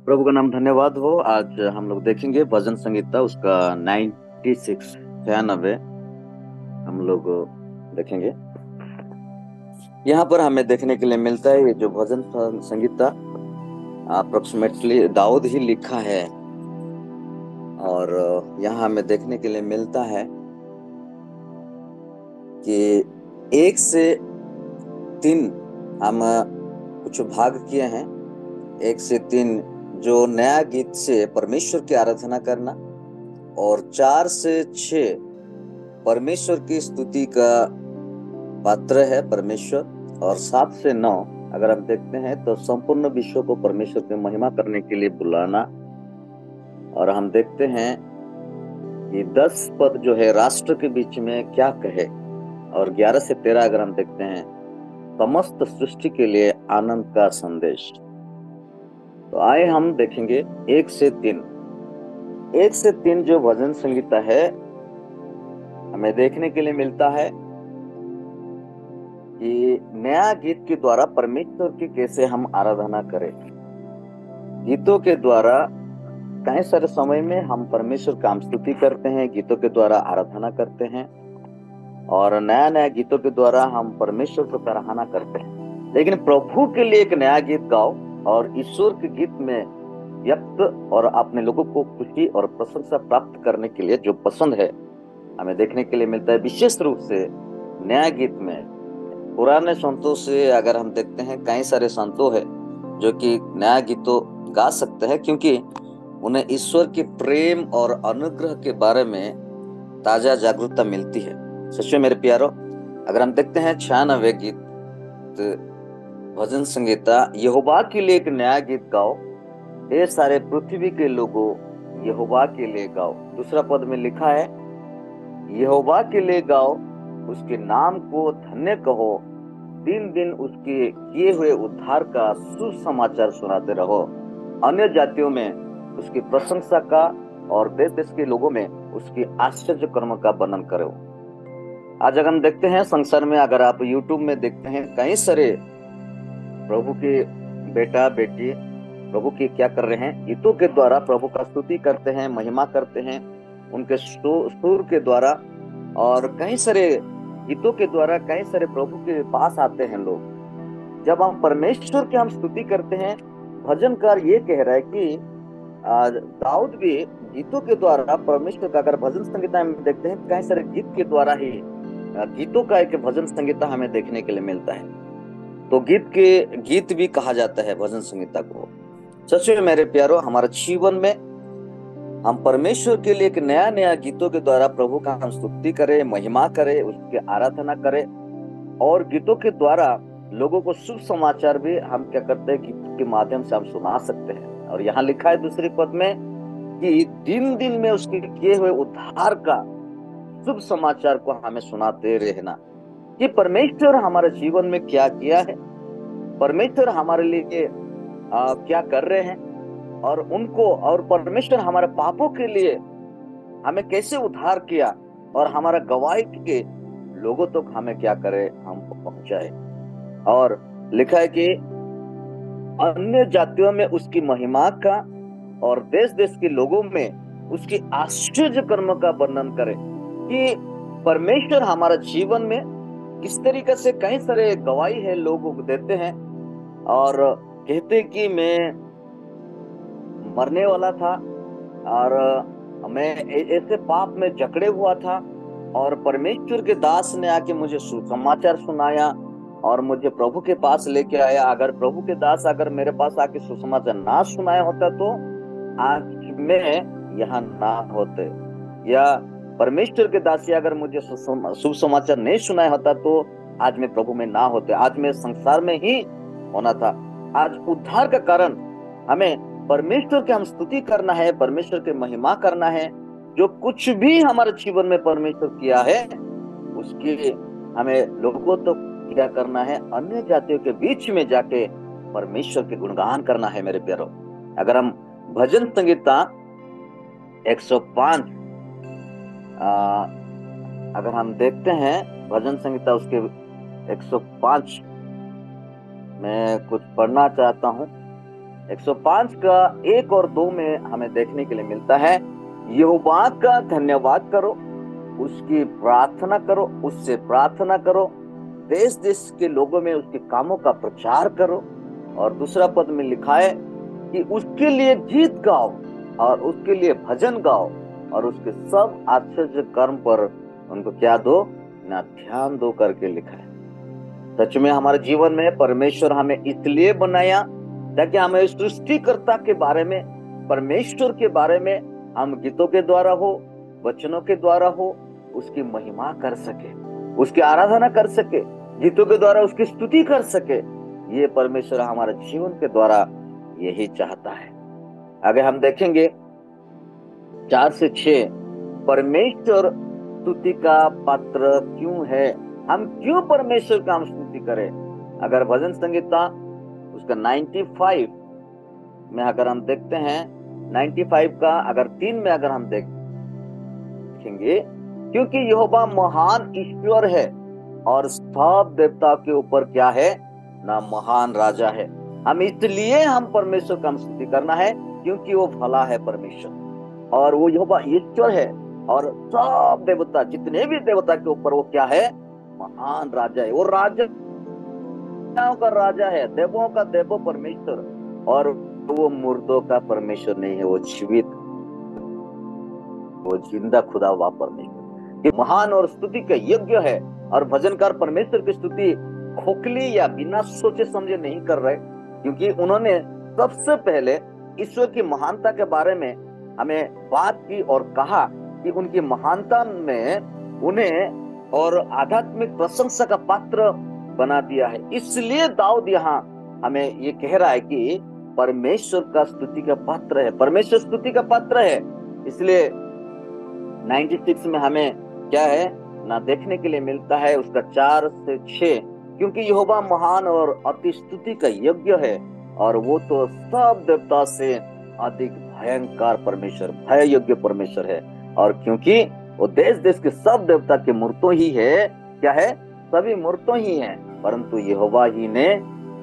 प्रभु का नाम धन्यवाद हो। आज हम लोग देखेंगे भजन संगीता उसका 96 96 हम लोग देखेंगे। यहाँ पर हमें देखने के लिए मिलता है ये जो भजन संगीता अप्रोक्सीमेटली दाऊद ही लिखा है। और यहाँ हमें देखने के लिए मिलता है कि 1 से 3 हम कुछ भाग किए हैं। 1 से 3 जो नया गीत से परमेश्वर की आराधना करना, और 4 से 6 परमेश्वर की स्तुति का पात्र है परमेश्वर, और 7 से 9 अगर हम देखते हैं तो संपूर्ण विश्व को परमेश्वर की महिमा करने के लिए बुलाना। और हम देखते हैं कि 10 पद जो है राष्ट्र के बीच में क्या कहे, और 11 से 13 अगर हम देखते हैं समस्त सृष्टि के लिए आनंद का संदेश। तो आए हम देखेंगे 1 से 3। 1 से 3 जो भजन संगीता है हमें देखने के लिए मिलता है कि नया गीत के द्वारा परमेश्वर की कैसे हम आराधना करें। गीतों के द्वारा कई सारे समय में हम परमेश्वर का हम स्तुति करते हैं, गीतों के द्वारा आराधना करते हैं, और नया नया गीतों के द्वारा हम परमेश्वर को सराहना करते हैं। लेकिन प्रभु के लिए एक नया गीत गाओ और ईश्वर के गीत में व्यक्त और अपने लोगों को खुशी और प्रशंसा प्राप्त करने के लिए जो पसंद है हमें देखने के लिए मिलता है। विशेष रूप से नया गीत में पुराने संतों से अगर हम देखते हैं कई सारे संतों है जो कि नया गीतों गा सकते हैं, क्योंकि उन्हें ईश्वर के प्रेम और अनुग्रह के बारे में ताजा जागरूकता मिलती है। सच में मेरे प्यारो, अगर हम देखते हैं 96 गीत भजन संगीता यहोवा के लिए एक नया गीत गाओ, ये सारे पृथ्वी के लोगों यहोवा के लिए गाओ। दूसरा पद में लिखा है यहोवा के लिए गाओ, उसके नाम को धन्य कहो, दिन दिन उसके किए हुए उद्धार का सुसमाचार सुनाते रहो। अन्य जातियों में उसकी प्रशंसा का और देश देश के लोगों में उसकी आश्चर्य कर्म का वर्णन करो। आज अगर हम देखते हैं संसार में, अगर आप YouTube में देखते हैं कई सारे प्रभु के बेटा बेटी प्रभु की क्या कर रहे हैं, गीतों के द्वारा प्रभु का स्तुति करते हैं, महिमा करते हैं उनके सुर के द्वारा, और कई सारे गीतों के द्वारा कई सारे प्रभु के पास आते हैं लोग। जब हम परमेश्वर की हम स्तुति करते हैं, भजनकार ये कह रहा है कि दाऊद भी गीतों के द्वारा परमेश्वर का, अगर भजन संगीता में देखते हैं कई सारे गीत के द्वारा ही गीतों का एक भजन संगीता हमें देखने के लिए मिलता है। तो गीत भी कहा जाता है भजन संगीता को। सच में मेरे प्यारो, हमारे जीवन में हम परमेश्वर के लिए एक नया नया गीतों के द्वारा प्रभु का हम स्तुति करें, महिमा करें, उसकी आराधना करें, और गीतों के द्वारा लोगों को शुभ समाचार भी हम क्या करते हैं, गीत के माध्यम से हम सुना सकते हैं। और यहाँ लिखा है दूसरे पद में कि दिन दिन में उसके किए हुए उद्धार का शुभ समाचार को हमें सुनाते रहना कि परमेश्वर हमारे जीवन में क्या किया है, परमेश्वर हमारे लिए क्या कर रहे हैं, और उनको, और परमेश्वर हमारे पापों के लिए हमें कैसे उद्धार किया, और हमारा गवाही के लोगों तक तो हमें क्या करे, हम पहुंचाए। और लिखा है कि अन्य जातियों में उसकी महिमा का और देश देश के लोगों में उसकी आश्चर्य कर्म का वर्णन करे कि परमेश्वर हमारा जीवन में किस तरीके से कई सारे गवाही है लोगों को देते हैं, और कहते कि मैं मरने वाला था और मैं ऐसे पाप में जकड़े हुआ था, और परमेश्वर के दास ने आके मुझे सुसमाचार सुनाया और मुझे प्रभु के पास लेके आया। अगर प्रभु के दास अगर मेरे पास आके सुसमाचार ना सुनाया होता तो आज मैं यहाँ ना होते, या परमेश्वर के दासी अगर मुझे शुभ समाचार नहीं सुनाया होता तो आज मैं प्रभु में ना होते, आज मैं संसार में ही होना था। आज उद्धार का कारण हमें परमेश्वर की हम स्तुति करना है, परमेश्वर की महिमा करना है। जो कुछ भी हमारे जीवन में परमेश्वर किया है उसके हमें लोगों तो क्या करना है, अन्य जातियों के बीच में जाके परमेश्वर के गुणगान करना है। मेरे प्यारो, अगर हम भजन संगीता 105 अगर हम देखते हैं भजन संगीता उसके 105 मैं कुछ पढ़ना चाहता हूं। 105 का 1 और 2 में हमें देखने के लिए मिलता है, यहोवा का धन्यवाद करो, उसकी प्रार्थना करो, उससे प्रार्थना करो, देश देश के लोगों में उसके कामों का प्रचार करो। और दूसरा पद में लिखा है कि उसके लिए गीत गाओ और उसके लिए भजन गाओ और उसके सब आश्चर्य कर्म पर उनको क्या दो ना, ध्यान दो करके लिखा है। सच में हमारे जीवन में परमेश्वर हमें इसलिए बनाया ताकि हमें सृष्टिकर्ता के बारे में, परमेश्वर के बारे में हम गीतों के द्वारा हो, वचनों के द्वारा हो, उसकी महिमा कर सके, उसकी आराधना कर सके, गीतों के द्वारा उसकी स्तुति कर सके। ये परमेश्वर हमारे जीवन के द्वारा यही चाहता है। आगे हम देखेंगे 4 से 6, परमेश्वर स्तुति का पात्र क्यों है, हम क्यों परमेश्वर का हम स्तुति करें। अगर भजन संगीता उसका 95 में अगर हम देखते हैं, 95 का अगर 3 में अगर हम देखेंगे, क्योंकि यहोवा महान ईश्वर है और सब देवता के ऊपर क्या है ना, महान राजा है। हम इसलिए हम परमेश्वर का स्तुति करना है क्योंकि वो भला है परमेश्वर, और वो यहोवा ईश्वर है और सब देवता, जितने भी देवता के ऊपर वो क्या है, महान राजा है। वो राजाओं का राजा है, देवों का देवो परमेश्वर, और वो मुर्दों का परमेश्वर नहीं है, वो जीवित, वो जिंदा खुदा हुआ परमेश्वर। ये महान और स्तुति का योग्य है। और भजनकार परमेश्वर की स्तुति खोखली या बिना सोचे समझे नहीं कर रहे, क्योंकि उन्होंने सबसे पहले ईश्वर की महानता के बारे में हमें बात की और कहा कि उनकी महानता में उन्हें और आध्यात्मिक प्रशंसा का पात्र बना दिया है। इसलिए दाऊद यहाँ हमें ये कह रहा है कि परमेश्वर का स्तुति का पात्र है, परमेश्वर स्तुति का पात्र है। इसलिए 96 में हमें क्या है ना देखने के लिए मिलता है, उसका 4 से 6, क्योंकि यहोवा महान और अति स्तुति का योग्य है और वो तो सब देवता से अधिक भयंकर परमेश्वर, भय योग्य परमेश्वर है। और क्योंकि वो देश देश के सब देवता के मूर्तों ही है, क्या है, सभी मूर्तों ही हैं, परंतु यहोवा ही ने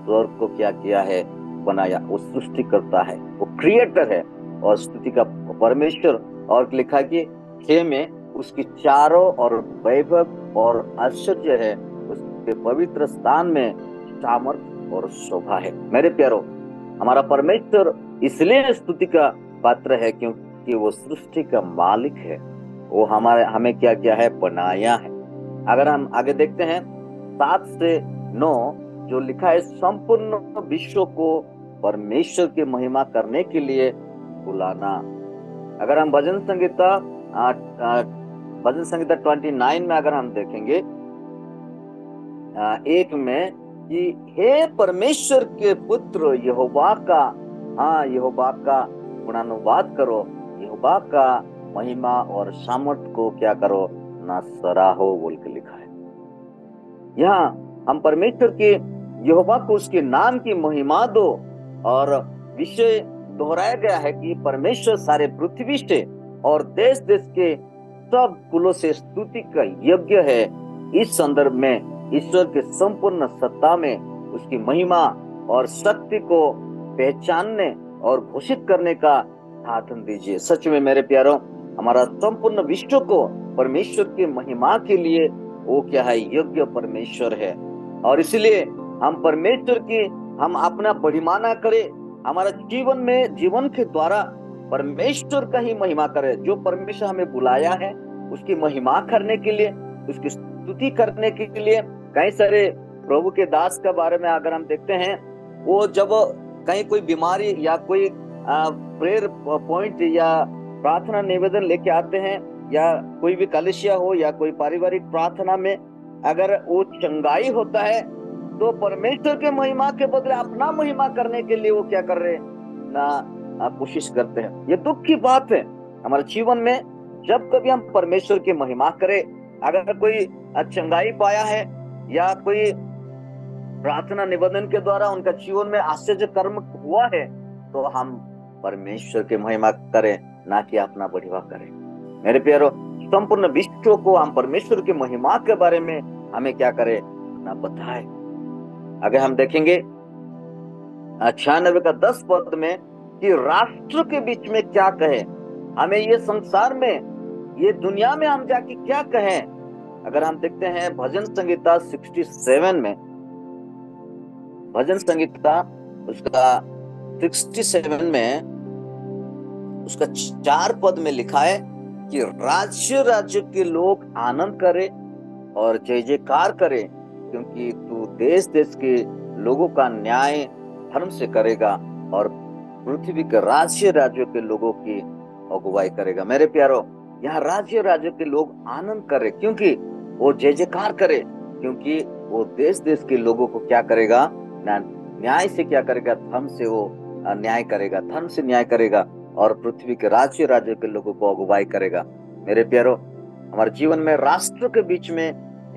स्वर्ग को क्या किया है, बनाया। वो सृष्टि करता है, वो क्रिएटर है और स्तुति का परमेश्वर। और लिखा कि 6 में उसकी चारों और वैभव और आश्चर्य है, उसके पवित्र स्थान में सामर्थ और शोभा है। मेरे प्यारो, हमारा परमेश्वर इसलिए स्तुति का पात्र है क्योंकि वो सृष्टि का मालिक है, वो हमें क्या किया है, बनाया है। अगर हम आगे देखते हैं 7 से 9 जो लिखा है, संपूर्ण विश्व को परमेश्वर की महिमा करने के लिए बुलाना। अगर हम भजन संगीता 29 में अगर हम देखेंगे 1 में कि हे परमेश्वर के पुत्र यहोवा का, यहोवा का गुणानुवाद करो, यहोवा का महिमा और सामर्थ को क्या करो ना, सराहो बोल के लिखा है। यहाँ हम परमेश्वर के यहोवा को उसके नाम की महिमा दो, और विषय दोहराया गया है कि परमेश्वर सारे पृथ्वी से और देश देश के सब कुलों से स्तुति का योग्य है। इस संदर्भ में ईश्वर के संपूर्ण सत्ता में उसकी महिमा और शक्ति को पहचानने और घोषित करने का साधन दीजिए। सच में मेरे प्यारों, हमारा संपूर्ण विश्व को परमेश्वर की महिमा के लिए वो क्या है, योग्य परमेश्वर है। और इसलिए हम परमेश्वर की हम अपना बढ़िमाना करें, हमारा जीवन में, जीवन के द्वारा परमेश्वर का ही महिमा करें। जो परमेश्वर हमें बुलाया है उसकी महिमा करने के लिए, उसकी स्तुति करने के लिए। कई सारे प्रभु के दास के बारे में अगर हम देखते हैं, वो जब कहीं कोई बीमारी या कोई प्रेयर पॉइंट या प्रार्थना निवेदन लेके आते हैं, या कोई भी कलिसिया हो या कोई पारिवारिक प्रार्थना में अगर वो चंगाई होता है, तो परमेश्वर के महिमा के बदले अपना महिमा करने के लिए वो क्या कर रहे ना, कोशिश करते हैं। ये दुख की बात है हमारे जीवन में। जब कभी हम परमेश्वर की महिमा करें, अगर कोई चंगाई पाया है या कोई प्रार्थना निवेदन के द्वारा उनका जीवन में आश्चर्य कर्म हुआ है, तो हम परमेश्वर की महिमा करें, ना कि अपना बढ़ावा करें। मेरे प्यारो, संपूर्ण विश्व को हम परमेश्वर की महिमा के बारे में हमें क्या करें ना, बताएं। अगर हम देखेंगे 96 का 10 पद में कि राष्ट्र के बीच में क्या कहे, हमें ये संसार में, ये दुनिया में हम जाके क्या कहें। अगर हम देखते हैं भजन संहिता 67 में, भजन संहिता उसका 67 में उसका 4 पद में लिखा है कि राज्य राज्य के लोग आनंद करे और जय जयकार करे, क्योंकि तू देश देश के लोगों का न्याय धर्म से करेगा और पृथ्वी के राज्य राज्यों के लोगों की अगुवाई करेगा। मेरे प्यारो, यहाँ राज्य राज्य के लोग आनंद करे, क्योंकि वो जय जयकार करे, क्योंकि वो देश देश के लोगों को क्या करेगा, न्याय से क्या करेगा, धर्म से वो न्याय करेगा, धर्म से न्याय करेगा और पृथ्वी के राज्य राज्य के लोगों को अगुवाई करेगा। मेरे प्यारो, हमारे जीवन में राष्ट्र के बीच में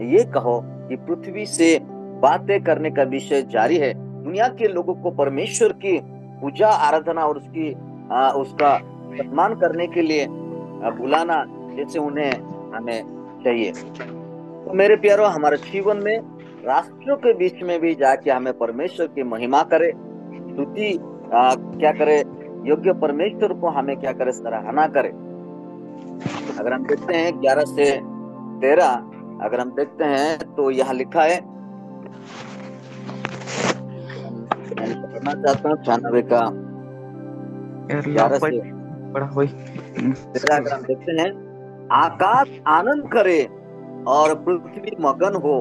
ये कहो कि पृथ्वी से बातें करने का विषय जारी है। दुनिया के लोगों को परमेश्वर की पूजा आराधना और उसका सम्मान करने के लिए बुलाना, जैसे उन्हें हमें चाहिए। तो मेरे प्यारो, हमारे जीवन में राष्ट्रों के बीच में भी जाके हमें परमेश्वर की महिमा करे, स्तुति क्या करे, योग्य परमेश्वर को हमें क्या करे, सराहना करे। अगर हम देखते हैं 11 से 13, अगर हम देखते हैं तो यहाँ लिखा है, मैं पढ़ना चाहता हूँ 96 का 11 से 13। अगर हम देखते हैं, आकाश आनंद करे और पृथ्वी मगन हो,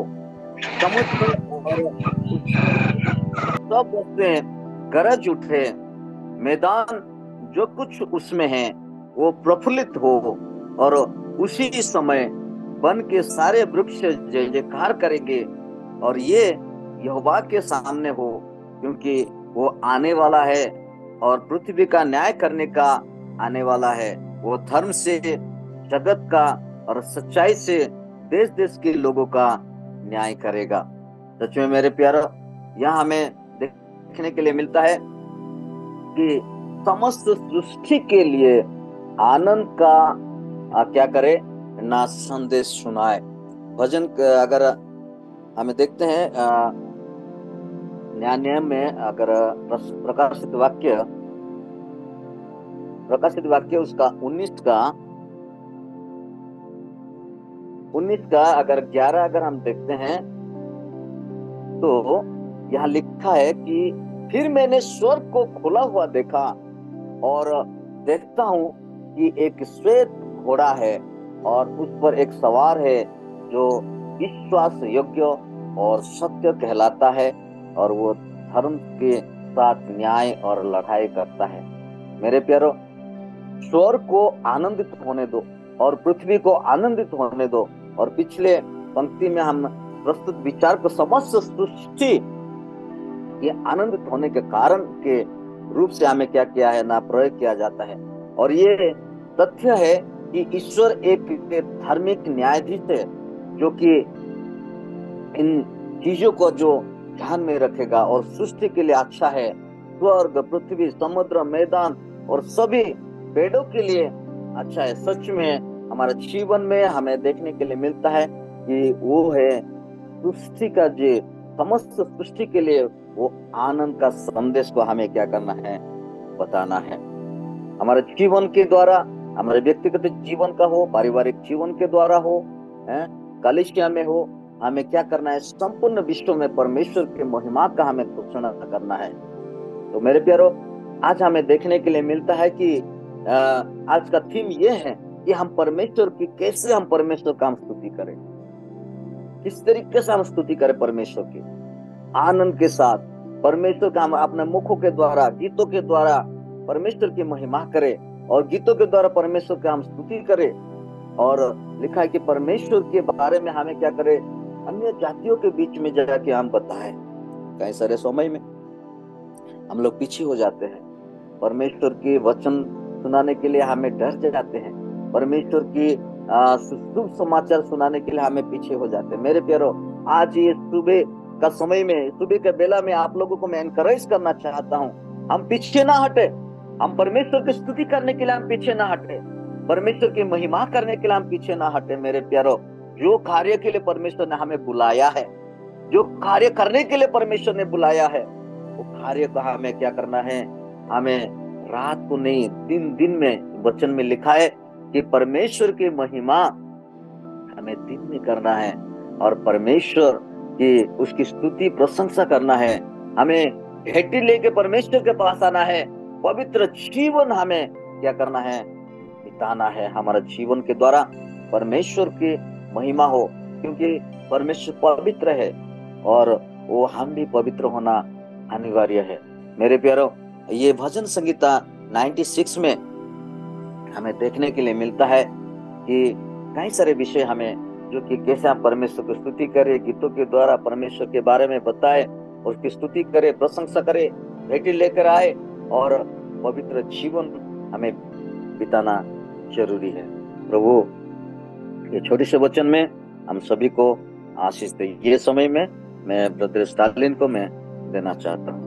समुद्र और सब वस्तुएं गरज उठे, मैदान जो कुछ उसमें है वो प्रफुल्लित हो, और उसी समय वन के सारे वृक्ष जय जयकार करेंगे और ये यहोवा के सामने हो, क्योंकि वो आने वाला है और पृथ्वी का न्याय करने का आने वाला है। वो धर्म से जगत का और सच्चाई से देश देश के लोगों का न्याय करेगा। सच में मेरे प्यारो, यहाँ हमें देखने के लिए मिलता है कि समस्त सृष्टि के लिए आनंद का क्या करे ना संदेश सुनाए। भजन अगर हमें देखते हैं न्याय में, अगर प्रकाशित वाक्य उसका 19 का अगर 11 अगर हम देखते हैं तो यहाँ लिखा है कि फिर मैंने स्वर्ग को खुला हुआ देखा और देखता हूँ कि एक श्वेत घोड़ा है और उस पर एक सवार है जो विश्वास योग्य और सत्य कहलाता है, और वो धर्म के साथ न्याय और लड़ाई करता है। मेरे प्यारो, स्वर्ग को आनंदित होने दो और पृथ्वी को आनंदित होने दो। और पिछले पंक्ति में हम प्रस्तुत विचार को समस्त सृष्टि ये आनंदित होने के कारण के रूप से हमें क्या किया है ना प्रयोग किया जाता है। और ये तथ्य है कि ईश्वर एक धार्मिक न्यायाधीश है जो कि इन चीजों को जो ध्यान में रखेगा और सृष्टि के लिए अच्छा है। स्वर्ग, पृथ्वी, समुद्र, मैदान और सभी पेड़ों के लिए अच्छा है। सच में हमारे जीवन में हमें देखने के लिए मिलता है कि वो है सृष्टि का जो समस्त सृष्टि के लिए वो आनंद का संदेश को हमें क्या करना है, बताना है। हमारे जीवन के द्वारा, हमारे व्यक्तिगत जीवन का हो, पारिवारिक जीवन के द्वारा हो, कलीसिया में हो, हमें क्या करना है, संपूर्ण विश्व में परमेश्वर की महिमा का हमें घोषणा करना है। तो मेरे प्यारो, आज हमें देखने के लिए मिलता है कि आज का थीम ये है कि हम परमेश्वर की कैसे हम परमेश्वर का हम स्तुति करें, किस तरीके से हम स्तुति करें परमेश्वर की आनंद के साथ। परमेश्वर का हम अपने मुखों के द्वारा, गीतों के द्वारा परमेश्वर की महिमा करें और गीतों के द्वारा परमेश्वर का हम स्तुति करें। और लिखा है कि परमेश्वर के बारे में हमें क्या करें, अन्य जातियों के बीच में जाके हम बताएं। कई सारे समय में हम लोग पीछे हो जाते हैं, परमेश्वर के वचन सुनाने के लिए हमें डर जाते हैं, परमेश्वर की शुभ समाचार सुनाने के लिए हमें पीछे हो जाते हैं। मेरे प्यारो, आज ये सुबह का समय में, सुबह के बेला में आप लोगों को मैं एनकरेज करना चाहता हूँ, हम पीछे ना हटे। हम परमेश्वर की स्तुति करने के लिए हम पीछे ना हटे, परमेश्वर की महिमा करने के लिए हम पीछे ना हटे। मेरे प्यारो, जो कार्य के लिए परमेश्वर ने हमें बुलाया है, जो कार्य करने के लिए परमेश्वर ने बुलाया है, वो कार्य का हमें क्या करना है, हमें रात को नहीं दिन दिन में, वचन में लिखा है कि परमेश्वर की महिमा हमें दिन में करना है, और परमेश्वर की उसकी स्तुति प्रशंसा करना है। हमें भेंटी लेके परमेश्वर के पास आना है। पवित्र जीवन हमें क्या करना है, बिताना है। हमारा जीवन के द्वारा परमेश्वर की महिमा हो, क्योंकि परमेश्वर पवित्र है और वो हम भी पवित्र होना अनिवार्य है। मेरे प्यारो, ये भजन संगीता 96 में हमें देखने के लिए मिलता है कि कई सारे विषय हमें, जो कि कैसे हम परमेश्वर की स्तुति करें, गीतों के द्वारा परमेश्वर के बारे में बताए, उसकी स्तुति करे, प्रशंसा करे, भेंट लेकर आए, और पवित्र जीवन हमें बिताना जरूरी है। प्रभु ये छोटे से वचन में हम सभी को आशीष दे। ये समय में मैं ब्रदर स्टालिन को मैं देना चाहता हूँ।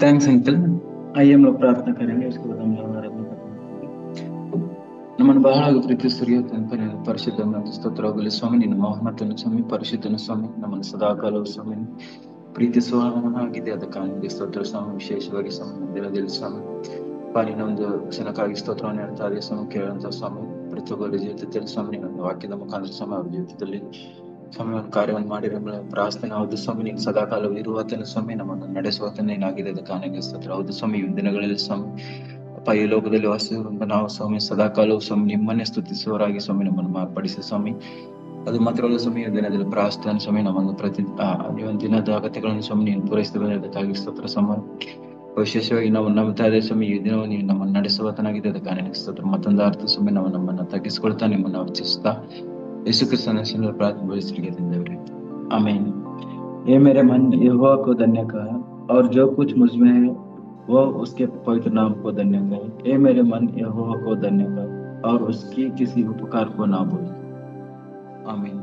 Thanks uncle. आइए हम लोग प्रार्थना करेंगे, उसके बाद हम लोग आराधना करेंगे। ನಮ್ಮನ್ನು ಬಹಳ ಪ್ರೀತಿಸುವ ತಂದೆ ಪರಿಶುದ್ಧ ಸ್ತೋತ್ರವಾಗಲಿ ಸ್ವಾಮಿ, ನಿನ್ನ ಮಹತ್ವನ ಸ್ವಾಮಿ, ಪರಿಶುದ್ಧನ ಸ್ವಾಮಿ, ನಮ್ಮನ್ನು ಸದಾಕಾಲವು ಸ್ವಾಮಿ ಪ್ರೀತಿಸುವಾಗಿದೆ, ಅದಕ್ಕಾಗಿ ಸ್ತೋತ್ರ ಸ್ವಾಮಿ. ವಿಶೇಷವಾಗಿ ಸ್ವಾಮಿ ದಿನದಲ್ಲಿ ಸ್ವಾಮಿ ಪಾಲಿನ ಒಂದು ಕ್ಷಣಕ್ಕಾಗಿ ಸ್ತೋತ್ರವನ್ನು ಹೇಳ್ತಾ ಇದೆ ಸ್ವಾಮಿ. ಕೇಳುವಂತ ಸ್ವಾಮಿ ಪ್ರತಿಯೊಬ್ಬರ ಜೀವಿತದಲ್ಲಿ ಸ್ವಾಮಿ ಒಂದು ವಾಕ್ಯದ ಮುಖಾಂತರ ಸ್ವಾಮಿ ಅವ್ರ ಜೀವಿತದಲ್ಲಿ ಸ್ವಾಮಿ ಒಂದು ಕಾರ್ಯವನ್ನು ಮಾಡಿ ಪ್ರಾರ್ಥನೆ. ಹೌದು ಸ್ವಾಮಿ, ನೀನು ಸದಾಕಾಲವು ಇರುವಾತನ ಸ್ವಾಮಿ, ನಮ್ಮನ್ನು ನಡೆಸುವಾತನ ಏನಾಗಿದೆ, ಅದಕ್ಕಾಗಿ ಸ್ತೋತ್ರ. ಹೌದು ಸ್ವಾಮಿ, ಈ ದಿನಗಳಲ್ಲಿ ಸ್ವಾಮಿ ಅಪ್ಪ ಈ ಲೋಕದಲ್ಲಿ ವಾಸಿಸುವಂತ ನಾವು ಸ್ವಾಮಿ ಸದಾಕಾಲವು ಸ್ವಾಮಿ ನಿಮ್ಮನ್ನೇ ಸ್ತುತಿಸುವವರಾಗಿ ಸ್ವಾಮಿ ನಮ್ಮನ್ನು ಮಾರ್ಪಡಿಸಿ ಸ್ವಾಮಿ. ಅದು ಮಾತ್ರವಲ್ಲ ಸ್ವಾಮಿ, ದಿನದಲ್ಲಿ ಪ್ರಾರ್ಥನೆ ಸ್ವಾಮಿ ನಮ್ಮನ್ನು ಪ್ರತಿ ಒಂದು ದಿನದ ಅಗತ್ಯಗಳನ್ನು ಸ್ವಾಮಿ ನೀನು ಪೂರೈಸ್ತದೆ, ಅದಕ್ಕಾಗಿ ಸ್ತೋತ್ರ ಸ್ವಾಮಿ. ವಿಶೇಷವಾಗಿ ನಾವು ನಂಬ್ತಾ ಇದ್ದೇವೆ ಸ್ವಾಮಿ, ಈ ದಿನ ನೀವು ನಮ್ಮನ್ನು ನಡೆಸುವತನಾಗಿದೆ, ಅದಕ್ಕಾಗಿ ಸ್ತೋತ್ರ. ಮತ್ತೊಂದು ಅರ್ಥ ಸ್ವಾಮಿ, ನಾವು ನಮ್ಮನ್ನು ತಗ್ಗಿಸ್ಕೊಳ್ತಾ ನಿಮ್ಮನ್ನು ಅರ್ಚಿಸ್ತಾ यीशु क्रिस्तನ ಹೆಸರಿನಲ್ಲಿ ಪ್ರಾರ್ಥನೆ ಬಯಸುತ್ತೇವೆ ತಂದೆಯವರೇ, आमीन। ये मेरे मन यहोवा को धन्य कहा, और जो कुछ मुझ में है वो उसके पवित्र नाम को धन्य कहे। ये मेरे मन यहोवा को धन्य कहा, और उसकी किसी उपकार को ना भूले। आमीन।